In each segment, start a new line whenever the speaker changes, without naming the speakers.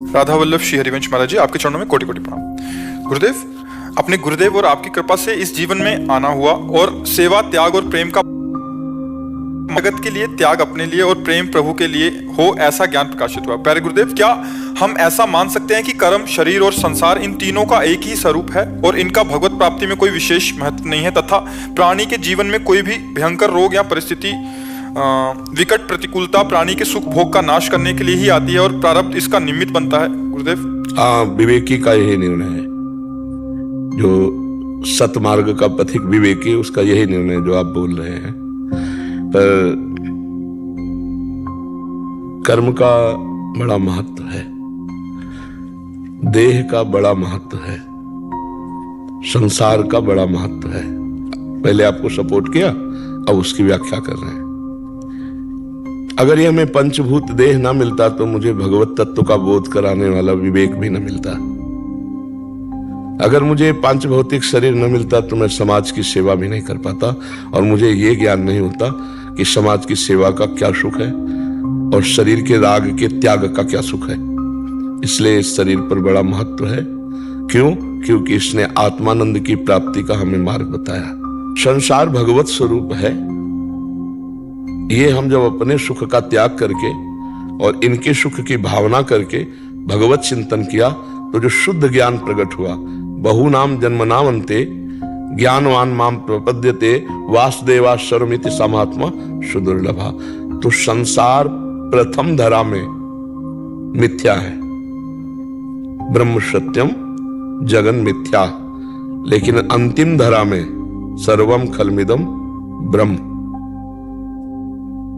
राधा वल्लभ श्री हरिवंश महाराज जी, आपके चरणों में कोटि कोटि प्रणाम। गुरुदेव, अपने गुरुदेव और आपकी कृपा से इस जीवन में आना हुआ और सेवा, त्याग और प्रेम का, जगत के लिए त्याग अपने लिए और प्रेम प्रभु के लिए हो, ऐसा ज्ञान प्रकाशित हुआ। प्यारे गुरुदेव, क्या हम ऐसा मान सकते हैं कि कर्म, शरीर और संसार, इन तीनों का एक ही स्वरूप है और इनका भगवत प्राप्ति में कोई विशेष महत्व नहीं है, तथा प्राणी के जीवन में कोई भी भयंकर रोग या परिस्थिति, विकट प्रतिकूलता प्राणी के सुख भोग का नाश करने के लिए ही आती है और प्रारब्ध इसका निमित्त बनता है? गुरुदेव,
हाँ, विवेकी का यही निर्णय है। जो सतमार्ग का पथिक विवेकी, उसका यही निर्णय जो आप बोल रहे हैं। पर कर्म का बड़ा महत्व है, देह का बड़ा महत्व है, संसार का बड़ा महत्व है। पहले आपको सपोर्ट किया, अब उसकी व्याख्या कर रहे हैं। अगर ये हमें पंचभूत देह ना मिलता तो मुझे भगवत तत्व का बोध कराने वाला विवेक भी न मिलता। अगर मुझे पांच भौतिक शरीर न मिलता तो मैं समाज की सेवा भी नहीं कर पाता और मुझे ये ज्ञान नहीं होता कि समाज की सेवा का क्या सुख है और शरीर के राग के त्याग का क्या सुख है। इसलिए इस शरीर पर बड़ा महत्व है। क्यों? क्योंकि इसने आत्मानंद की प्राप्ति का हमें मार्ग बताया। संसार भगवत स्वरूप है। ये हम जब अपने सुख का त्याग करके और इनके सुख की भावना करके भगवत चिंतन किया तो जो शुद्ध ज्ञान प्रकट हुआ, बहु नाम जन्म नाम अंते ज्ञानवान माम प्रपद्यते वासुदेवा सर्वमिति समात्मा सुदुर्लभा। तो संसार प्रथम धरा में मिथ्या है, ब्रह्म सत्यम जगन मिथ्या, लेकिन अंतिम धरा में सर्वम खलमिदम ब्रह्म।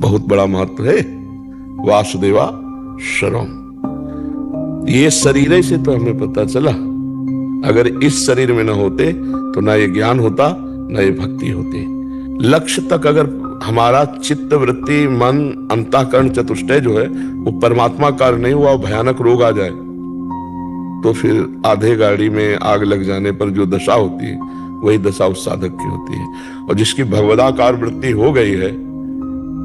बहुत बड़ा महत्व है वासुदेवा सर्वम। ये शरीर से तो हमें पता चला। अगर इस शरीर में न होते तो ना ये ज्ञान होता, ना ये भक्ति होती। लक्ष्य तक अगर हमारा चित्त, वृत्ति, मन, अंतःकरण चतुष्टय जो है वो परमात्मा कार नहीं हुआ, भयानक रोग आ जाए तो फिर आधे गाड़ी में आग लग जाने पर जो दशा होती है वही दशा उस साधक की होती है। और जिसकी भगवदाकार वृत्ति हो गई है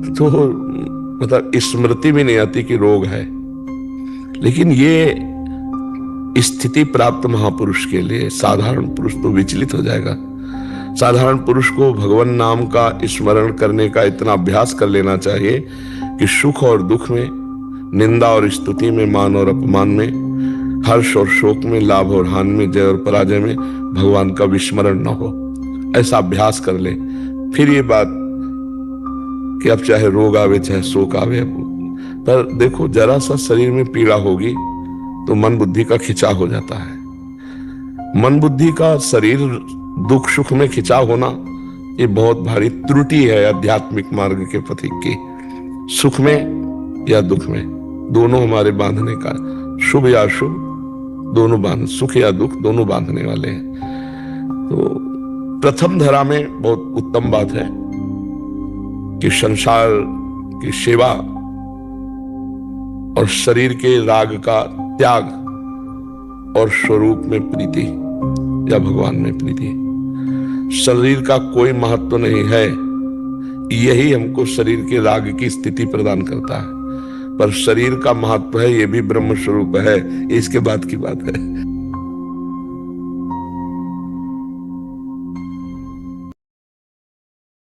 तो मतलब स्मृति भी नहीं आती कि रोग है। लेकिन ये स्थिति प्राप्त महापुरुष के लिए, साधारण पुरुष तो विचलित हो जाएगा। साधारण पुरुष को भगवान नाम का स्मरण करने का इतना अभ्यास कर लेना चाहिए कि सुख और दुख में, निंदा और स्तुति में, मान और अपमान में, हर्ष और शोक में, लाभ और हानि में, जय और पराजय में भगवान का विस्मरण न हो। ऐसा अभ्यास कर ले। फिर ये बात कि अब चाहे रोग आवे चाहे शोक आवे, पर देखो जरा सा शरीर में पीड़ा होगी तो मन बुद्धि का खिंचाव हो जाता है। मन बुद्धि का शरीर दुख सुख में खिंचाव होना ये बहुत भारी त्रुटि है आध्यात्मिक मार्ग के पथिक की। सुख में या दुख में दोनों हमारे बांधने का, शुभ या अशुभ दोनों बांध, सुख या दुख दोनों बांधने वाले हैं। तो प्रथम धरा में बहुत उत्तम बात है कि संसार की सेवा और शरीर के राग का त्याग और स्वरूप में प्रीति या भगवान में प्रीति। शरीर का कोई महत्व नहीं है, यही हमको शरीर के राग की स्थिति प्रदान करता है। पर शरीर का महत्व है, ये भी ब्रह्म स्वरूप है, इसके बाद की बात है।